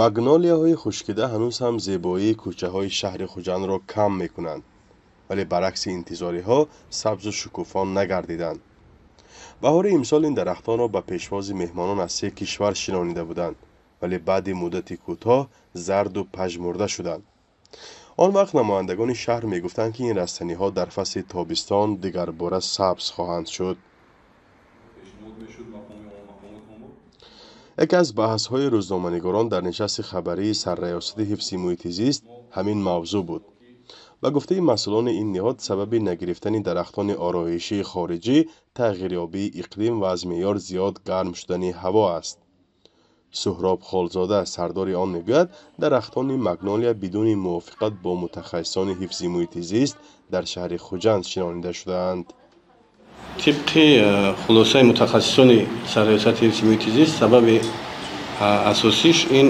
магнолияҳои хушкида ҳанӯз ҳам зебоии кӯчаҳои шаҳри Хуҷанд ро кам мекунанд, вале баръакси интизориҳо сабзу шукуфон нагардиданд. баҳори имсол ин дарахтонро ба пешвози меҳмонон аз 3 кишвар шинонида буданд, вале баъди муддати кӯтоҳ зарду пажмурда шуданд. он вақт намояндагони шаҳр мегуфтанд ки ин растаниҳо дар фасли тобистон дигарбора сабз хоҳанд шуд. яке аз баҳсҳои рӯзноманигорон дар нишасти хабарии сарраёсати ҳифзи муҳити зист ҳамин мавзӯъ буд. ба гуфтаи масъулони ин ниҳод, сабаби нагирифтани дарахтони ороишии хориҷӣ тағйирёбии иқлим ва аз меъёр зиёд гарм шудани ҳаво аст. суҳроб холзода, сардори он, мегӯяд, дарахтони магнолия бидуни мувофиқат бо мутахассисони ҳифзи муҳити зист дар шаҳри Хуҷанд шинонида шудаанд. طبق خلاصه متخصصان سرایت حفظ محیط زیست، سبب اساسیش این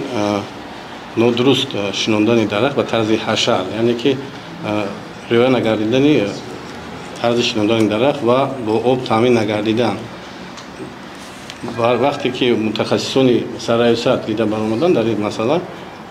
نادرست شناندن درخت و طرز حشر، یعنی که رعایت نگردیدن طرز شناندن درخت و با آب تامین نگردیدن. وقتی که متخصصان سرایت دیده برآمدن در این مسئله،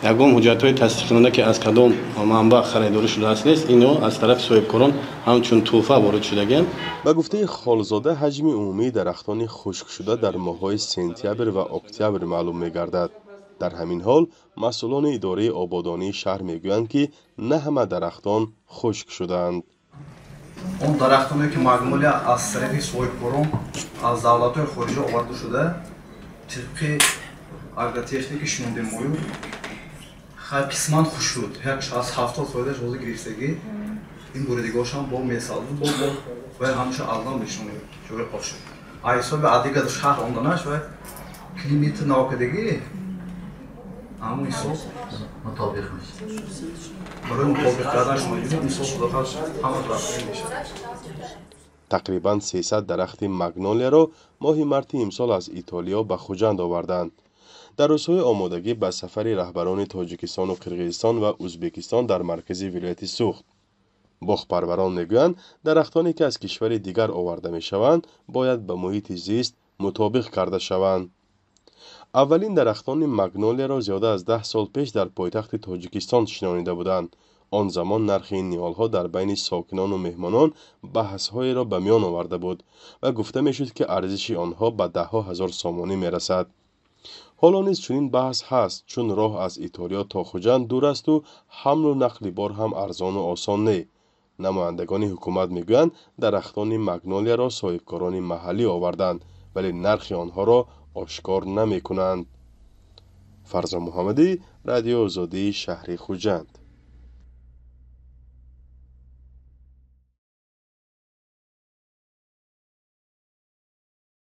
یگام حجت‌های تصدیق کننده که از کدام منبع خریداری شده است نیست، اینو از طرف صاحبکاران همچون توفه وارد شدگان. با گفته خالزاده، حجم عمومی درختان خشک شده در ماه‌های سپتامبر و اکتبر معلوم می‌گردد. در همین حال مسئولان اداره آبادانی شهر میگویند که نه همه درختان خشک شده‌اند. اون درختانی که ماگنولیا از طرف صاحبکاران از دولت‌های خارجی آورده شده، طبق агротехники шинонде моё қисман хуш шуд. Як аз 70% ҳозир гирифтагӣ ин буридигошам бо месалду бо ва ҳамша алдан бишон ҷои қош. Айсоби адига шаҳр онданаш ва климат навкадагӣ аму исос мутобиқ меш. Барои мутобиқ кардан шумо исос худохаш ҳама рафтан мешад. тақрибан 300 дарахти магнолияро моҳи марти имсол аз Итолиё ба Хуҷанд оварданд. дар рӯзҳои омодагӣ ба сафари раҳбарони Тоҷикистону Қирғизистон ва Узбекистон дар маркази вилояти Суғд. боғпарварон мегӯянд, дарахтоне ки аз кишвари дигар оварда мешаванд, бояд ба муҳити зист мутобиқ карда шаванд. аввалин дарахтони магнолияро зиёда аз 10 сол пеш дар пойтахти Тоҷикистон шинонида буданд. он замон нархи ин ниҳолҳо дар байни сокинону меҳмонон баҳсҳоеро ба миён оварда буд ва гуфта мешуд, ки арзиши онҳо ба даҳҳо ҳазор сомонӣ мерасад. ҳоло низ чунин баҳс ҳаст, чун роҳ аз Итолиё то Хуҷанд дур асту ҳамлу нақли бор ҳам арзону осон не. намояндагони ҳукумат мегӯянд, дарахтони магнолияро соҳибкорони маҳаллӣ оварданд, вале нархи онҳоро ошкор намекунанд. фарзон муҳаммадӣ, радиои Озодии шаҳри Хуҷанд.